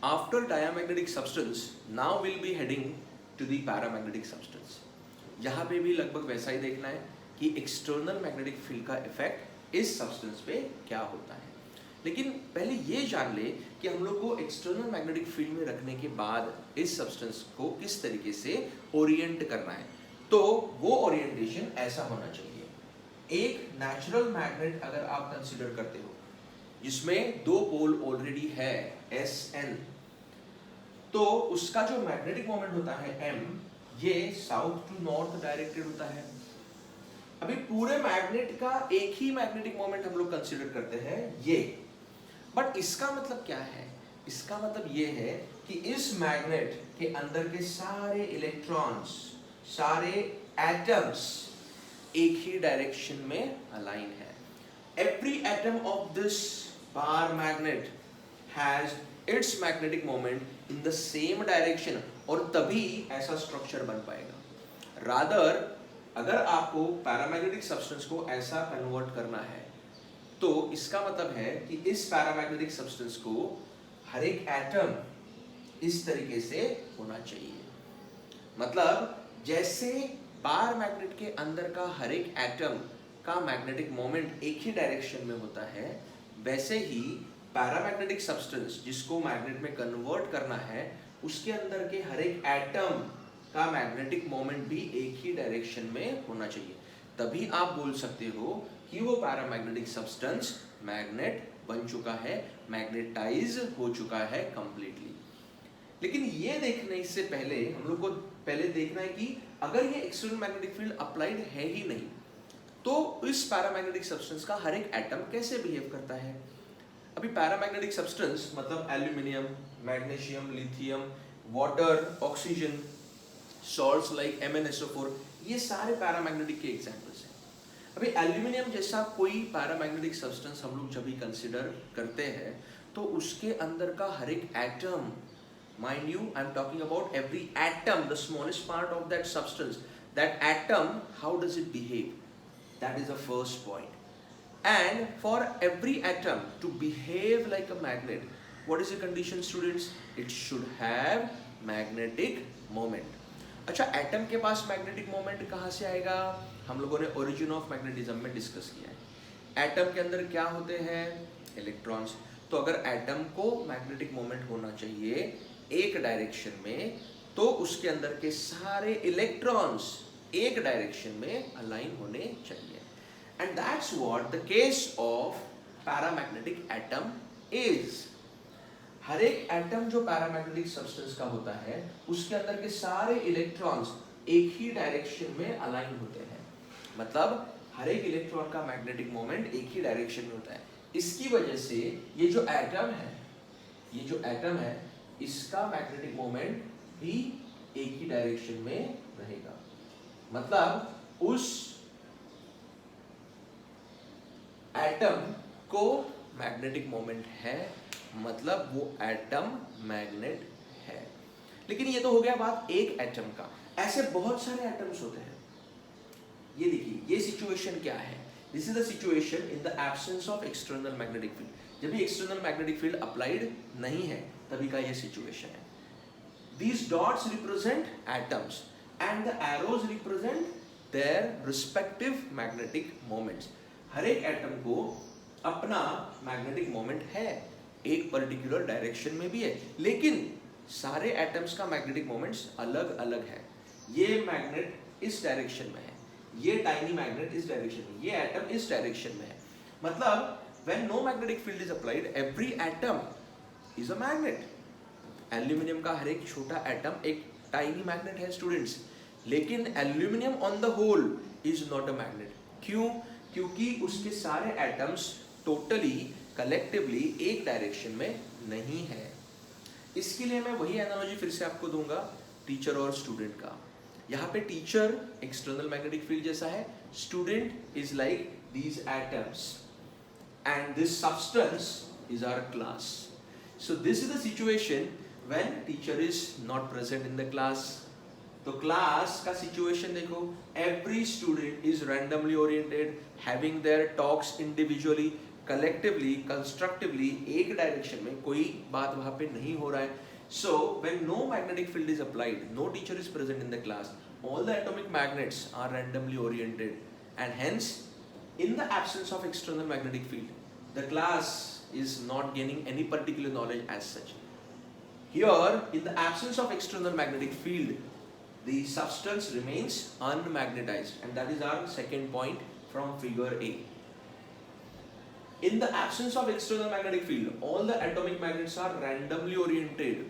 After diamagnetic substance, now we'll be heading to the paramagnetic substance. यहाँ पे भी लगभग वैसा ही देखना है कि एक्सटर्नल मैग्नेटिक फील्ड का इफेक्ट इस सब्सटेंस पे क्या होता है। लेकिन पहले ये जान ले कि हम लोग को एक्सटर्नल मैग्नेटिक फील्ड में रखने के बाद इस सब्सटेंस को किस तरीके से ओरिएंट करना है। तो वो ओरिएंटेशन ऐसा होना चाहिए। एक नेचुरल मैग्नेट अगर आप कंसिडर करते हो जिसमें दो पोल ऑलरेडी है Sn, तो उसका जो मैग्नेटिक मोमेंट होता है m, ये साउथ टू नॉर्थ डायरेक्टेड होता है। अभी पूरे मैग्नेट का एक ही मैग्नेटिक मोमेंट हम लोग कंसीडर करते हैं ये, बट इसका मतलब क्या है? इसका मतलब ये है कि इस मैग्नेट के अंदर के सारे इलेक्ट्रॉन्स, सारे एटम्स एक ही डायरेक्शन में अलाइन है। Every atom of this bar magnet has its magnetic moment in the same direction, और तभी ऐसा स्ट्रक्चर बन पाएगा। रादर अगर आपको पैरामैग्नेटिक सब्सटेंस को ऐसा कन्वर्ट करना है तो इसका मतलब है कि इस पैरामैग्नेटिक सब्सटेंस को हर एक एटम इस तरीके से होना चाहिए। मतलब जैसे बार मैग्नेट के अंदर का हर एक एटम का मैग्नेटिक मोमेंट एक ही डायरेक्शन में होता है, वैसे ही पैरामैग्नेटिक सब्सटेंस जिसको मैग्नेट में कन्वर्ट करना है उसके अंदर के हर एक एटम का मैग्नेटिक मोमेंट भी एक ही डायरेक्शन में होना चाहिए। तभी आप बोल सकते हो कि वो पैरामैग्नेटिक सब्सटेंस मैग्नेट बन चुका है, मैग्नेटाइज हो चुका है कंप्लीटली। लेकिन ये देखने से पहले हम लोग को पहले देखना है कि अगर ये एक्सटर्नल मैग्नेटिक फील्ड अप्लाइड है ही नहीं तो इस पैरामैग्नेटिक सब्सटेंस का हर एक एटम कैसे बिहेव करता है। अभी पैरामैग्नेटिक सब्सटेंस मतलब aluminium, magnesium, lithium, water, oxygen, salts like MnSO4, ये सारे पैरामैग्नेटिक के एग्जांपल्स हैं। अभी एल्यूमिनियम जैसा कोई पैरामैग्नेटिक सब्सटेंस हम लोग जब भी कंसिडर करते हैं तो उसके अंदर का हर एक atom, mind you, I'm talking about every atom, the smallest part of that substance, that atom, how does it behave? That is the first point. And for every atom to behave like a magnet, what is the condition, students? It should have magnetic moment. अच्छा, atom के पास magnetic moment कहाँ से आएगा? हम लोगों ने origin of magnetism में discuss किया है। एटम के अंदर क्या होते हैं? इलेक्ट्रॉन्स। तो अगर एटम को मैग्नेटिक मोमेंट होना चाहिए एक डायरेक्शन में, तो उसके अंदर के सारे इलेक्ट्रॉन्स एक डायरेक्शन में अलाइन होने चाहिए। And that's what the case of paramagnetic atom is. हर एक एटम जो पैरामैग्नेटिक सब्सटेंस का होता है उसके अंदर के सारे इलेक्ट्रॉन्स एक ही डायरेक्शन में अलाइन होते हैं। मतलब हर एक इलेक्ट्रॉन का मैग्नेटिक मोमेंट एक ही डायरेक्शन में होता है। इसकी वजह से ये जो एटम है इसका मैग्नेटिक मोमेंट भी एक ही डायरेक्शन में रहेगा। मतलब उस एटम को मैग्नेटिक मोमेंट है, मतलब वो एटम मैग्नेट है। लेकिन ये तो हो गया बात एक एटम का। ऐसे बहुत सारे एटम्स होते हैं। ये देखिए, ये सिचुएशन क्या है? This is the situation in the absence of external magnetic field. जब भी एक्सटर्नल मैग्नेटिक फील्ड अप्लाइड नहीं है तभी का ये सिचुएशन है। These dots represent atoms and the arrows represent their respective magnetic moments. हर एक एटम को अपना मैग्नेटिक मोमेंट है, एक पर्टिकुलर डायरेक्शन में भी है, लेकिन सारे एटम्स का मैग्नेटिक मोमेंट्स अलग अलग है। ये मैग्नेट इस डायरेक्शन में है, ये टाइनी मैग्नेट इस डायरेक्शन में, ये एटम इस डायरेक्शन में है। मतलब when no magnetic field is applied, every atom is a magnet. Aluminium का हर एक छोटा एटम एक टाइनी मैग्नेट है स्टूडेंट्स, लेकिन aluminium on the whole is not a magnet. क्यों? क्योंकि उसके सारे एटम्स टोटली कलेक्टिवली एक डायरेक्शन में नहीं है। इसके लिए मैं वही एनालॉजी फिर से आपको दूंगा टीचर और स्टूडेंट का। यहाँ पे टीचर एक्सटर्नल मैग्नेटिक फील्ड जैसा है, student is like these atoms and this substance is our class. So this is the situation when teacher is not present in the class. तो class का situation देखो, every student is randomly oriented, having their talks individually, collectively constructively एक direction में कोई बात वहां पे नहीं हो रहा है. So when no magnetic field is applied, no teacher is present in the class, all the atomic magnets are randomly oriented, and hence in the absence of external magnetic field, the class is not gaining any particular knowledge as such. Here, in the absence of external magnetic field, the substance remains unmagnetized, and that is our second point from figure A. In the absence of external magnetic field, all the atomic magnets are randomly oriented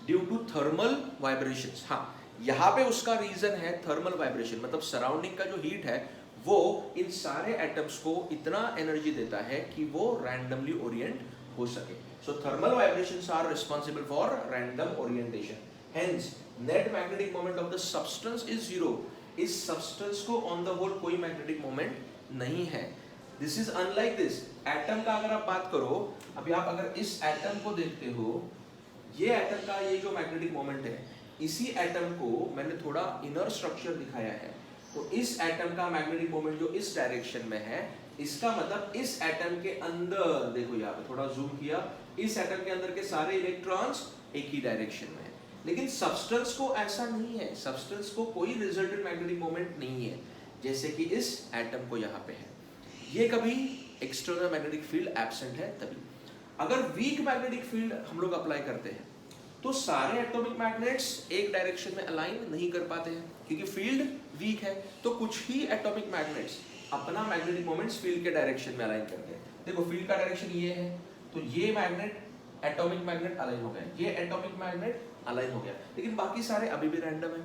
due to thermal vibrations. हाँ, यहाँ पे उसका reason है thermal vibration, मतलब surrounding का जो heat है वो इन सारे एटम्स को इतना एनर्जी देता है कि वो रैंडमली ओरिएंट हो सके. So thermal vibrations are responsible for random orientation. Hence net magnetic moment of the substance is zero. इस सब्सटेंस को ऑन द होल कोई मैग्नेटिक मोमेंट नहीं है. This is unlike this. Atom का अगर आप बात करो, अभी आप अगर इस एटम को देखते हो, ये एटम का ये जो मैग्नेटिक मोमेंट है, इसी एटम को मैंने थोड़ा इनर स्ट्रक्चर दिखाया है. तो इस एटम का मैग्नेटिक मोमेंट जो इस डायरेक्शन में है, इसका मतलब इस एटम के अंदर देखो, यहाँ पे थोड़ा जूम किया, इस एटम के अंदर के सारे इलेक्ट्रॉन्स एक ही डायरेक्शन में है. लेकिन सब्सटेंस को ऐसा नहीं है. सब्सटेंस को कोई रिजल्टेंट मैग्नेटिक मोमेंट नहीं है, जैसे कि इस एटम को यहाँ पे है. ये कभी एक्सटर्नल मैग्नेटिक फील्ड एब्सेंट है तभी. अगर वीक मैग्नेटिक फील्ड हम लोग अप्लाई करते हैं तो सारे एटॉमिक मैग्नेट्स एक डायरेक्शन में अलाइन नहीं कर पाते हैं, क्योंकि फील्ड वीक है. तो कुछ ही एटॉमिक मैग्नेट्स अपना मैग्नेटिक मोमेंट्स फील्ड के डायरेक्शन में अलाइन करते हैं. देखो फील्ड का डायरेक्शन ये है, तो ये मैग्नेट एटॉमिक मैग्नेट अलाइन हो गया, ये एटॉमिक मैग्नेट अलाइन हो गया. लेकिन बाकी सारे अभी भी रैंडम है.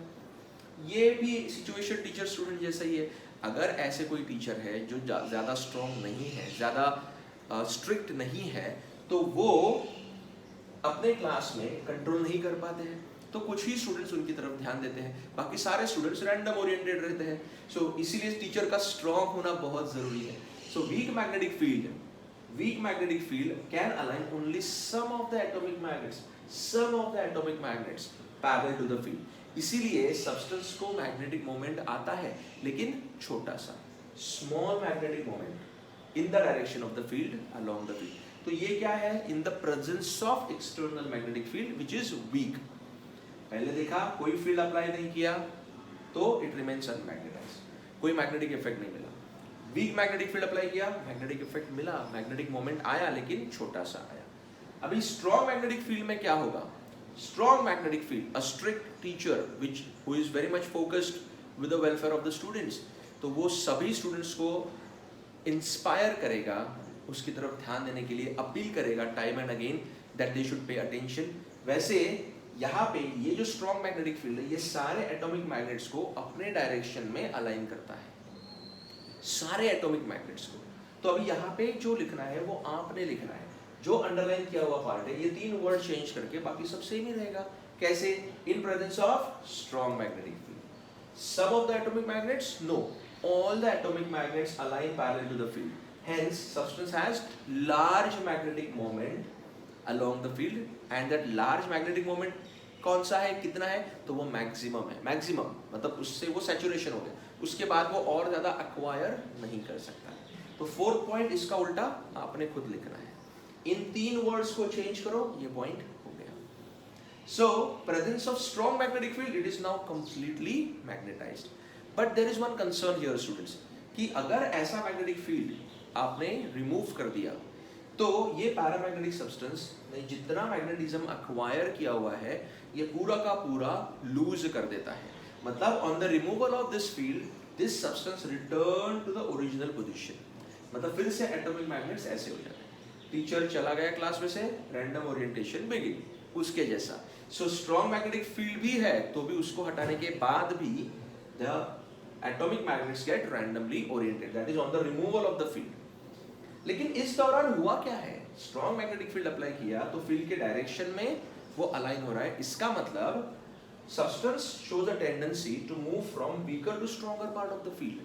ये भी सिचुएशन टीचर स्टूडेंट जैसा ही है. अगर ऐसे कोई टीचर है जो ज़्यादा स्ट्रॉन्ग नहीं है, ज़्यादा स्ट्रिक्ट नहीं है, तो वो अपने क्लास में कंट्रोल नहीं कर पाते हैं, तो कुछ ही स्टूडेंट्स उनकी तरफ ध्यान देते हैं, बाकी सारे स्टूडेंट्स रैंडम ओरिएंटेड रहते हैं. सो इसीलिए टीचर का स्ट्रॉन्ग होना बहुत ज़रूरी है. So weak magnetic field can align only some of the atomic magnets parallel to the field. इसीलिए सब्सटेंस को मैग्नेटिक मोमेंट आता है, लेकिन छोटा सा, small magnetic moment in the direction of the field along the field. तो ये क्या है? In the presence of external magnetic field which is weak. पहले देखा कोई फील्ड अप्लाई नहीं किया तो इट रिमेन्स अनमैग्नेटाइज्ड, कोई मैग्नेटिक इफेक्ट नहीं मिला. वीक मैग्नेटिक फील्ड अप्लाई किया, मैग्नेटिक इफेक्ट मिला, मैग्नेटिक मोमेंट आया, लेकिन छोटा सा आया. अभी स्ट्रॉन्ग मैग्नेटिक फील्ड में क्या होगा? Strong magnetic field, a strict teacher who is very much focused with the welfare of the students, तो वो सभी स्टूडेंट्स को इंस्पायर करेगा, उसकी तरफ ध्यान देने के लिए अपील करेगा time and again that they should pay attention. वैसे यहाँ पे ये जो स्ट्रॉन्ग मैग्नेटिक फील्ड है, ये सारे एटॉमिक मैग्नेट्स को अपने डायरेक्शन में अलाइन करता है, सारे एटॉमिक मैग्नेट्स को. तो अभी यहाँ पे जो लिखना है वो आपने लिखना है. जो अंडरलाइन किया हुआ पार्ट है, ये तीन वर्ड चेंज करके बाकी सब सेम ही रहेगा. कैसे? In presence of strong magnetic field, some of the atomic magnets, no, all the atomic magnets align parallel to the field. Hence substance has large magnetic moment along the field, and that large magnetic moment कौन सा है, कितना है? तो वो maximum है. Maximum मतलब उससे वो सैचुरेशन हो गया, उसके बाद वो और ज्यादा अक्वायर नहीं कर सकता. तो फोर्थ पॉइंट इसका उल्टा आपने खुद लिखना है. इन तीन वर्ड्स को चेंज करो, ये पॉइंट हो गया. So presence of strong magnetic field, it is now completely magnetized. But there is one concern here students, कि अगर ऐसा मैग्नेटिक फील्ड आपने रिमूव कर दिया तो ये पैरामैग्नेटिक सब्सटेंस ने जितना मैग्नेटिज्म अक्वायर किया हुआ है, ये पूरा का पूरा लूज कर देता है. मतलब on the removal of this field, this substance return to the original position. मतलब फिर से एटॉमिक मैग्नेट्स ऐसे हो जाते हैं. टीचर चला गया क्लास में से, रैंडम ओरिएंटेशन बिगिन, उसके जैसा. सो स्ट्रॉन्ग मैग्नेटिक फील्ड भी है, तो भी उसको हटाने के बाद भी the atomic magnets get randomly oriented, that is on the removal of the field. लेकिन इस दौरान हुआ क्या है? स्ट्रॉन्ग मैग्नेटिक फील्ड अप्लाई किया तो फील्ड के डायरेक्शन में वो अलाइन हो रहा है. इसका मतलब substance shows a tendency to move from weaker to stronger part of the field.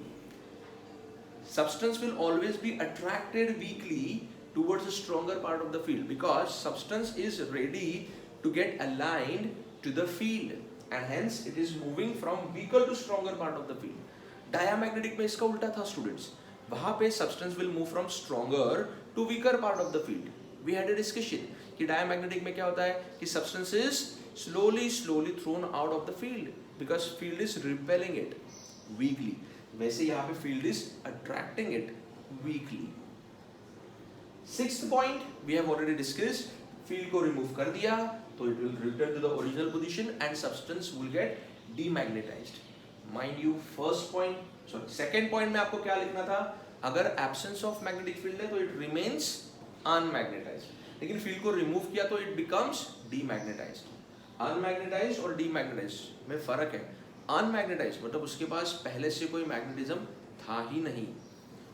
Substance will always be attracted weakly towards the stronger part of the field, because substance is ready to get aligned to the field, and hence it is moving from weaker to stronger part of the field. Diamagnetic में इसका उल्टा था students. वहां पे substance will move from stronger to weaker part of the field. We had a discussion कि diamagnetic में क्या होता है कि substance is slowly thrown out of the field because field is repelling it weakly. वैसे यहाँ पे field is attracting it weakly. Sixth point we have already discussed. Field को रिमूव कर दिया तो it will return to the original position and substance will get demagnetized. Mind you first point sorry second point में आपको क्या लिखना था, अगर एब्सेंस ऑफ मैग्नेटिक फील्ड है तो इट रिमेन्स अनमैग्नेटाइज्ड, लेकिन फील्ड को रिमूव किया तो इट बिकम्स डीमैग्नेटाइज्ड. अनमैग्नेटाइज्ड और डीमैग्नेटाइज्ड में फर्क है. अनमैग्नेटाइज्ड मतलब उसके पास पहले से कोई मैग्नेटिज्म था ही नहीं,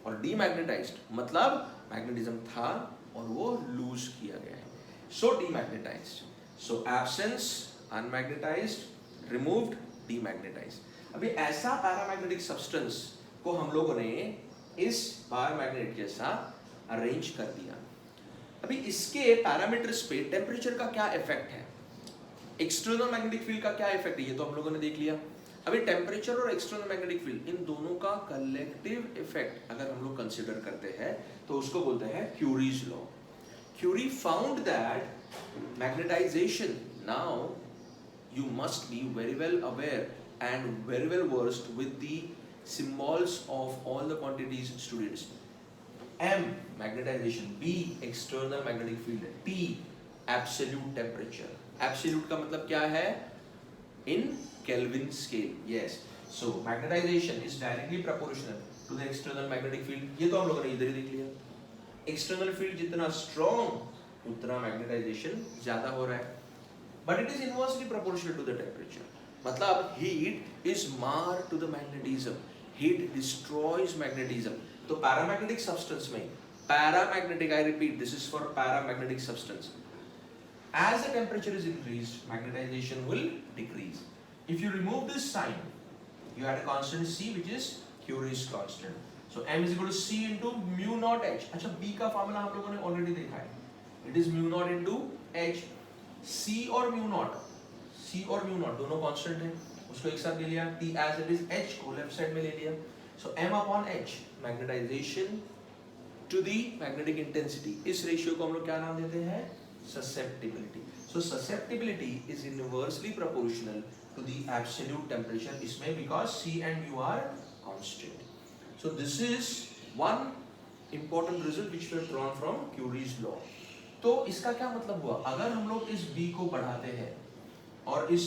और डीमैग्नेटाइज्ड मतलब मैग्नेटिज्म था और वो लूज किया गया है. सो डीमैग्नेटाइज्ड. सो एब्सेंस अनमैग्नेटाइज्ड, रिमूव्ड डीमैग्नेटाइज्ड. अभी ऐसा पैरामैग्नेटिक सब्सटेंस को हम लोगों ने इस पैरामैग्नेट के साथ अरेंज कर दिया. अभी इसके पैरामीटर्स पे टेम्परेचर का क्या इफेक्ट है, एक्सटर्नल मैग्नेटिक फील्ड का क्या इफेक्ट है, ये तो हम लोगों ने देख लिया. अभी टेम्परेचर और एक्सटर्नल मैग्नेटिक फील्ड इन दोनों का कलेक्टिव इफेक्ट अगर हम लोग कंसीडर करते हैं तो उसको बोलते हैं Curie's law. Curie found that magnetization, now you must be very well aware and very well versed with the symbols of all the quantities students. M magnetization, B external magnetic field, T absolute temperature. Absolute का मतलब क्या है, in Kelvin scale. Yes, so magnetization is directly proportional to the external magnetic field. ये तो हम लोगों ने इधर ही देख लिया. External field जितना strong उतना magnetization ज्यादा हो रहा है. But it is inversely proportional to the temperature. मतलब heat is mar to the magnetism. Heat destroys magnetism. तो paramagnetic substance में paramagnetic, I repeat, this is for paramagnetic substance. As the temperature is increased, magnetization will decrease. If you remove this sign, you add a constant C, which is Curie's constant. So M is equal to C into mu naught H. अच्छा B का formula हम लोगों ने already देखा है. It is mu naught into H. C और mu naught दोनों constant हैं, उसको एक साथ ले लिया. T as it is, H को लेफ्ट साइड में ले लिया. So M upon H, magnetization to the magnetic intensity. इस रेशियो को हम लोग क्या नाम देते हैं, susceptibility. So susceptibility is inversely proportional to the absolute temperature इसमें, because C and U are constant. So this is one important result which we have drawn from Curie's law. तो इसका क्या मतलब हुआ, अगर हम लोग इस B को बढ़ाते हैं और इस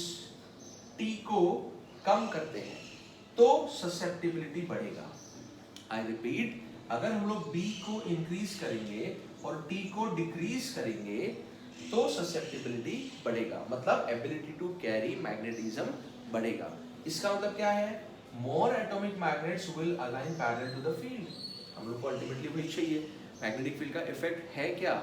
T को कम करते हैं तो ससेप्टिबिलिटी बढ़ेगा. आई रिपीट, अगर हम लोग B को इंक्रीज करेंगे और T को डिक्रीज करेंगे तो ससेप्टिबिलिटी बढ़ेगा, मतलब एबिलिटी टू कैरी मैग्नेटिज्म बढ़ेगा. इसका मतलब क्या है, more atomic magnets will align parallel to the field. हम लोग को अल्टीमेटली वही चाहिए. मैग्नेटिक फील्ड का इफेक्ट है क्या,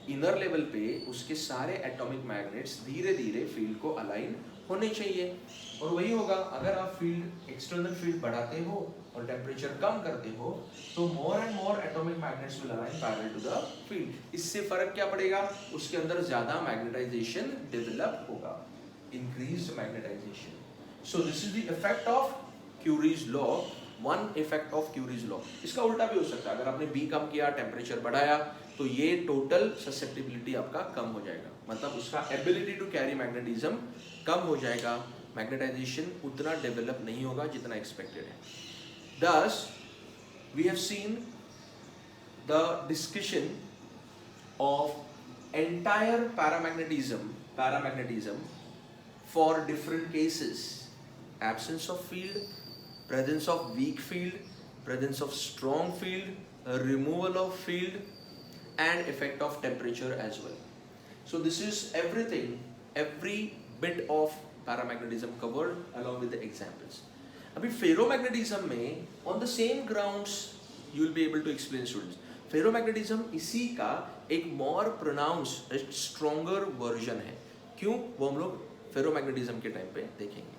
इनर लेवल पे उसके सारे एटॉमिक मैग्नेट्स धीरे धीरे फील्ड को अलाइन होने चाहिए. और वही होगा अगर आप फील्ड एक्सटर्नल फील्ड बढ़ाते हो और टेम्परेचर कम करते हो तो more and more atomic magnets will align parallel to the field. इससे फर्क क्या पड़ेगा, उसके अंदर ज्यादा मैग्नेटाइजेशन डेवलप होगा, increased magnetization. So this is the effect of Curie's law, one effect of Curie's law. इसका उल्टा भी हो सकता है, अगर आपने बी कम किया टेम्परेचर बढ़ाया तो ये टोटल ससेप्टिबिलिटी आपका कम हो जाएगा, मतलब उसका एबिलिटी टू कैरी मैग्नेटिज्म कम हो जाएगा, मैग्नेटाइजेशन उतना डेवलप नहीं होगा जितना एक्सपेक्टेड है. Thus we have seen the discussion of entire paramagnetism for different cases: absence of field, presence of weak field, presence of strong field, removal of field, and effect of temperature as well. So this is everything, every bit of paramagnetism covered along with the examples. अभी ferromagnetism में on the same grounds you will be able to explain students. Ferromagnetism इसी का एक more pronounced, stronger version है. क्यों, वो हम लोग फेरोमैग्नेटिज्म के टाइम पे देखेंगे.